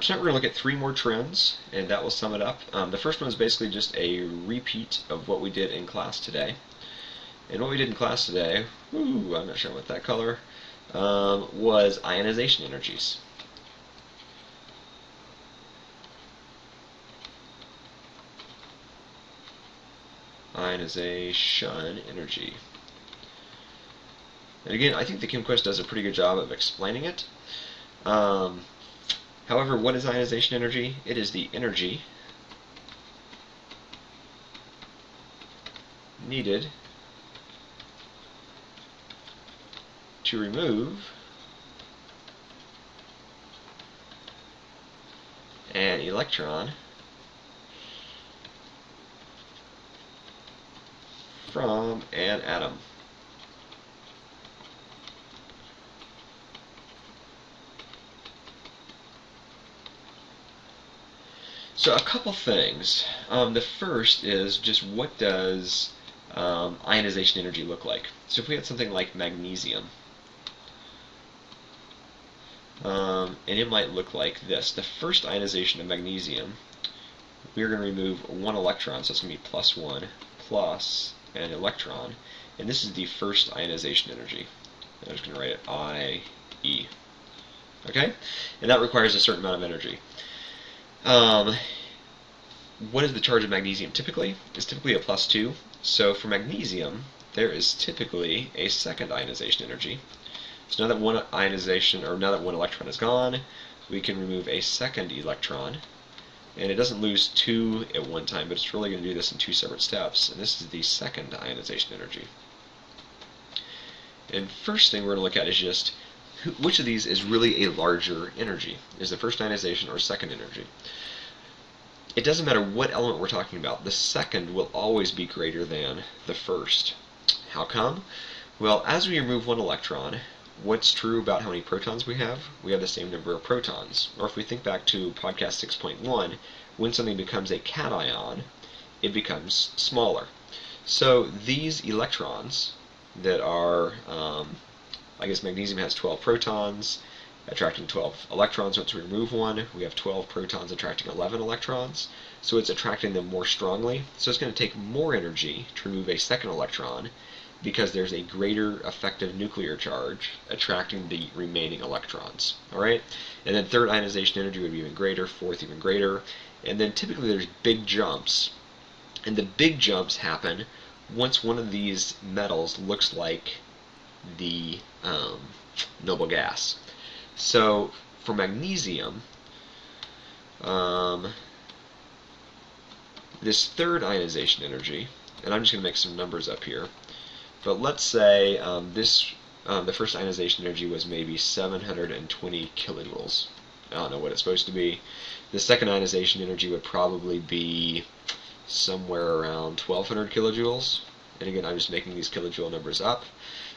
Tonight we're going to look at 3 more trends, and that will sum it up. The first one is basically just a repeat of what we did in class today. And what we did in class today, I'm not sure what that color, was ionization energies. Ionization energy. And again, I think the ChemQuest does a pretty good job of explaining it. However, what is ionization energy? It is the energy needed to remove an electron from an atom. So a couple things. The first is just what does ionization energy look like? So if we had something like magnesium, and it might look like this. The first ionization of magnesium, we're going to remove 1 electron, so it's going to be +1 plus an electron, and this is the first ionization energy. I'm just going to write it I-E. Okay? And that requires a certain amount of energy. What is the charge of magnesium typically? It's typically a +2. So for magnesium, there is typically a second ionization energy. So now that one electron is gone, we can remove a second electron. And it doesn't lose 2 at one time, but it's really going to do this in 2 separate steps. And this is the second ionization energy. And first thing we're going to look at is just which of these is really a larger energy? Is the first ionization or second energy? It doesn't matter what element we're talking about. The second will always be greater than the first. How come? Well, as we remove 1 electron, what's true about how many protons we have? We have the same number of protons. Or if we think back to podcast 6.1, when something becomes a cation, it becomes smaller. So these electrons that are, I guess magnesium has 12 protons, attracting 12 electrons. Once we remove 1, we have 12 protons attracting 11 electrons. So it's attracting them more strongly. So it's going to take more energy to remove a second electron because there's a greater effective nuclear charge attracting the remaining electrons. Alright? And then third ionization energy would be even greater, fourth even greater. And then typically there's big jumps. And the big jumps happen once one of these metals looks like the noble gas. So for magnesium, this third ionization energy, and I'm just going to make some numbers up here, but let's say the first ionization energy was maybe 720 kilojoules. I don't know what it's supposed to be. The second ionization energy would probably be somewhere around 1200 kilojoules. And again, I'm just making these kilojoule numbers up.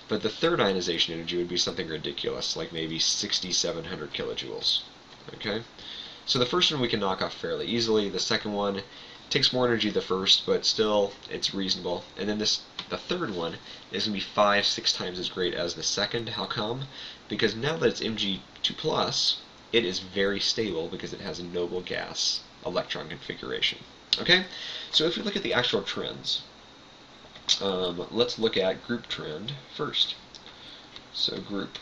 But the third ionization energy would be something ridiculous, like maybe 6700 kilojoules. Okay? So the first one we can knock off fairly easily. The second one takes more energy than the first, but still it's reasonable. And then the third one is going to be 5-6 times as great as the second. How come? Because now that it's Mg2+, it is very stable because it has a noble gas electron configuration. Okay? So if we look at the actual trends, let's look at group trend first. So group.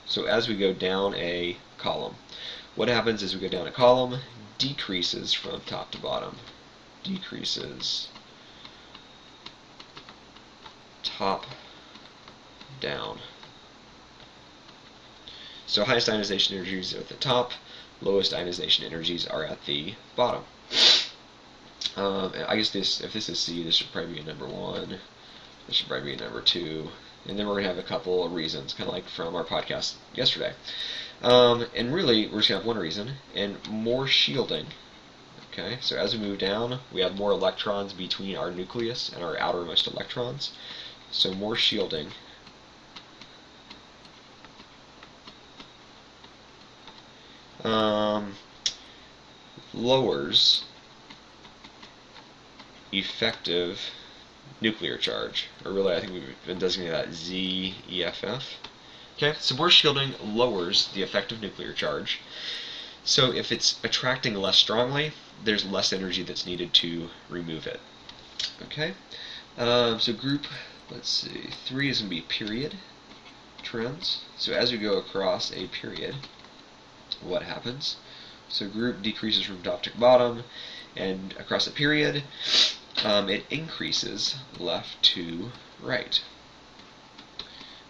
So as we go down a column, what happens is we go down a column, decreases from top to bottom. Decreases top down. So highest ionization energies are at the top, lowest ionization energies are at the bottom. I guess if this is C, this should probably be a number 1. This should probably be a number 2. And then we're going to have a couple of reasons, kind of like from our podcast yesterday. And really, we're just going to have one reason, and more shielding. Okay, so as we move down, we have more electrons between our nucleus and our outermost electrons. So more shielding. Lowers effective nuclear charge, or really I think we've been designating that ZEFF. Okay, so more shielding lowers the effective nuclear charge. So if it's attracting less strongly, there's less energy that's needed to remove it. Okay, so group, let's see, 3 is going to be period trends. So as we go across a period, what happens? So group decreases from top to bottom, and across a period, it increases left to right.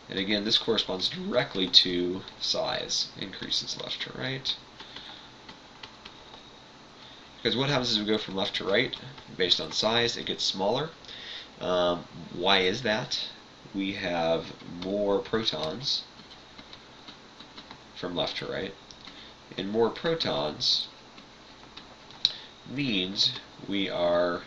And again, this corresponds directly to size, increases left to right. Because what happens as we go from left to right, based on size, it gets smaller. Why is that? We have more protons from left to right. And more protons means we are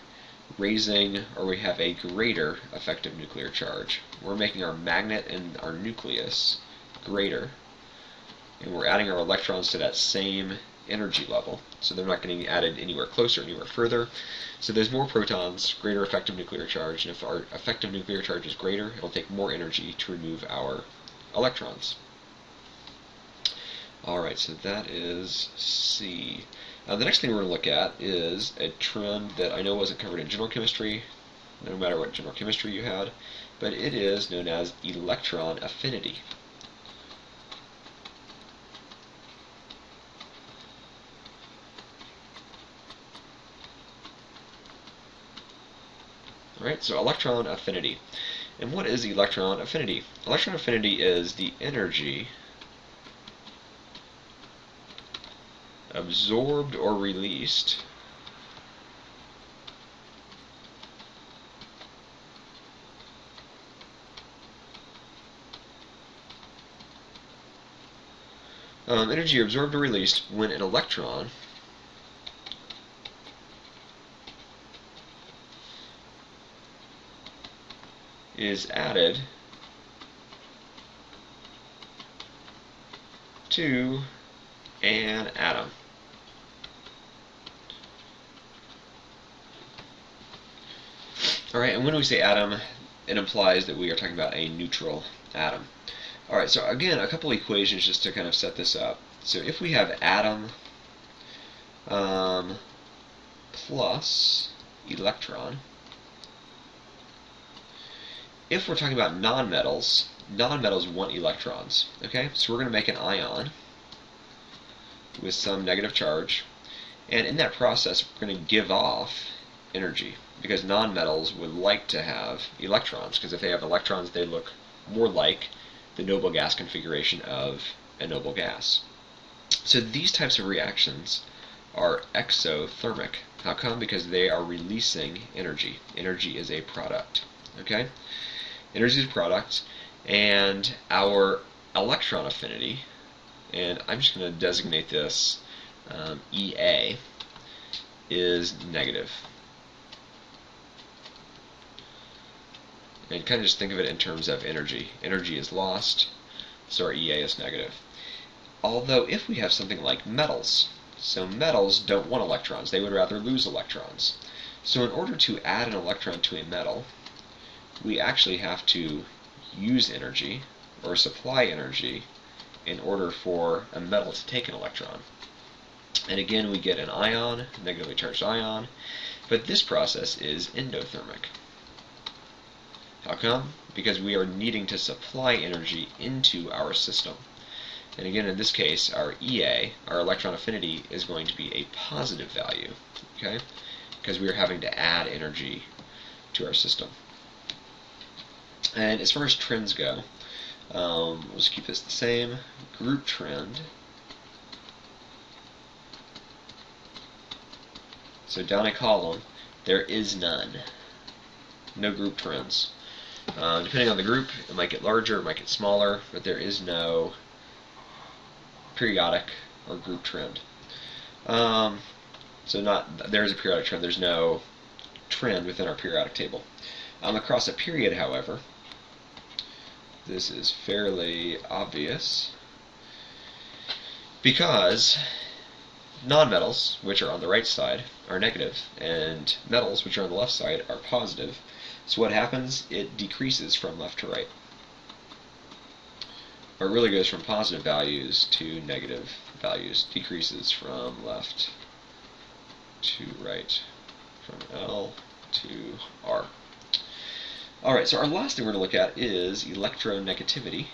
raising, or we have a greater effective nuclear charge. We're making our magnet and our nucleus greater, and we're adding our electrons to that same energy level, so they're not getting added anywhere closer, anywhere further. So there's more protons, greater effective nuclear charge, and if our effective nuclear charge is greater, it'll take more energy to remove our electrons. Alright, so that is C. The next thing we're going to look at is a trend that I know wasn't covered in general chemistry, no matter what general chemistry you had, but it is known as electron affinity. Alright, so electron affinity. And what is electron affinity? Electron affinity is the energy absorbed or released energy absorbed or released when an electron is added to an atom. Alright, and when we say atom, it implies that we are talking about a neutral atom. Alright, so again, a couple equations just to kind of set this up. So if we have atom plus electron, if we're talking about nonmetals, nonmetals want electrons. Okay, so we're going to make an ion with some negative charge, and in that process we're going to give off energy, because nonmetals would like to have electrons, because if they have electrons they look more like the noble gas configuration of a noble gas. So these types of reactions are exothermic. How come? Because they are releasing energy. Energy is a product. Okay? Energy is a product, and our electron affinity, and I'm just going to designate this EA, is negative. And kind of just think of it in terms of energy. Energy is lost, so our EA is negative. Although if we have something like metals, so metals don't want electrons, they would rather lose electrons. So in order to add an electron to a metal, we actually have to use energy, or supply energy, in order for a metal to take an electron. And again, we get an ion, negatively charged ion, but this process is endothermic. How come? Because we are needing to supply energy into our system. And again, in this case, our EA, our electron affinity, is going to be a positive value, okay? Because we are having to add energy to our system. And as far as trends go, we'll just keep this the same. Group trend. So down a column, there is none. No group trends. Depending on the group, it might get larger, it might get smaller, but there is no periodic or group trend. There is a periodic trend, there's no trend within our periodic table. Across a period, however, this is fairly obvious, because nonmetals, which are on the right side, are negative, and metals, which are on the left side, are positive. So what happens? It decreases from left to right. or it really goes from positive values to negative values, decreases from left to right, from L to R. Alright, so our last thing we're going to look at is electronegativity.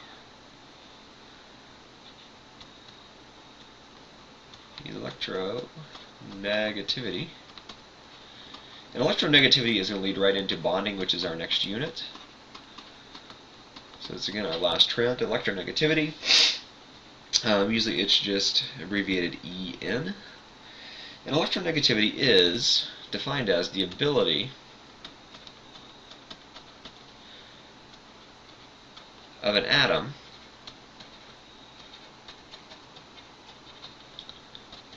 Electronegativity. And electronegativity is going to lead right into bonding, which is our next unit. So it's again our last trend, electronegativity. Usually it's just abbreviated EN. And electronegativity is defined as the ability of an atom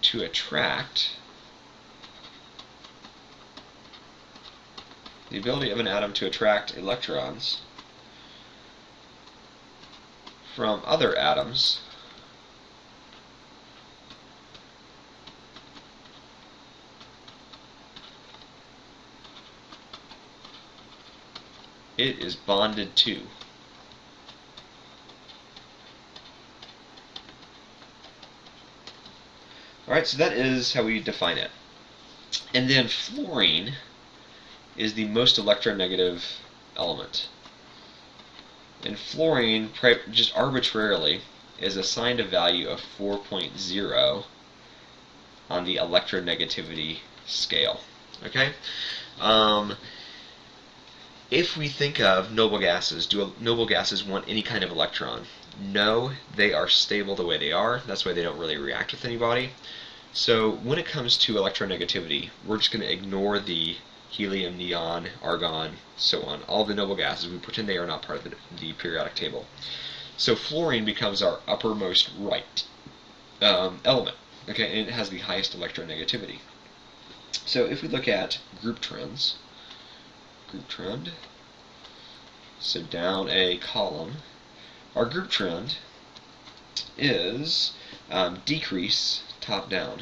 to attract electrons from other atoms it is bonded to. Alright, so that is how we define it. And then fluorine is the most electronegative element. And fluorine, just arbitrarily, is assigned a value of 4.0 on the electronegativity scale. Okay? If we think of noble gases, do noble gases want any kind of electron? No, they are stable the way they are. That's why they don't really react with anybody. So when it comes to electronegativity, we're just going to ignore the helium, neon, argon, so on. All the noble gases, we pretend they are not part of the periodic table. So fluorine becomes our uppermost right element, okay, and it has the highest electronegativity. So if we look at group trends, group trend, so down a column, our group trend is decrease top down.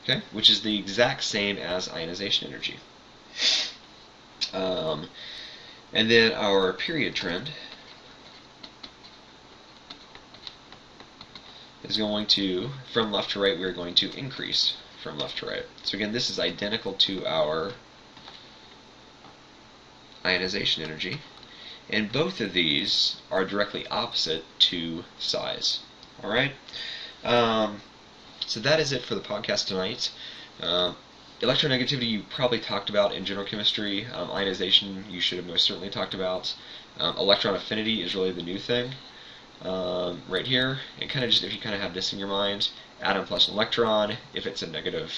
Okay, which is the exact same as ionization energy. And then our period trend is going to, from left to right, we're going to increase from left to right. So again, this is identical to our ionization energy, and both of these are directly opposite to size. Alright? So that is it for the podcast tonight. Electronegativity you probably talked about in general chemistry. Ionization you should have most certainly talked about. Electron affinity is really the new thing right here. And kind of just, if you kind of have this in your mind, atom plus an electron, if it's a negative,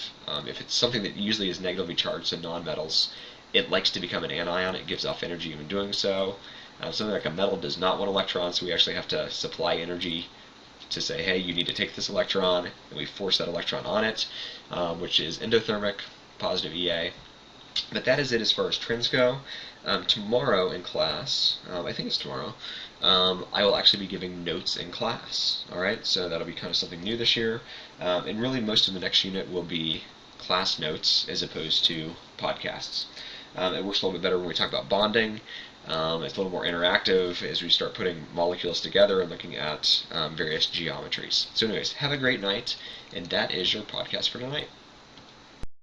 if it's something that usually is negatively charged, so nonmetals, it likes to become an anion. It gives off energy when doing so. Something like a metal does not want electrons, so we actually have to supply energy to say, hey, you need to take this electron, and we force that electron on it, which is endothermic, positive EA. But that is it as far as trends go. Tomorrow in class, I think it's tomorrow, I will actually be giving notes in class. Alright, so that'll be kind of something new this year. And really most of the next unit will be class notes as opposed to podcasts. It works a little bit better when we talk about bonding. It's a little more interactive as we start putting molecules together and looking at various geometries. So anyways, have a great night, and that is your podcast for tonight.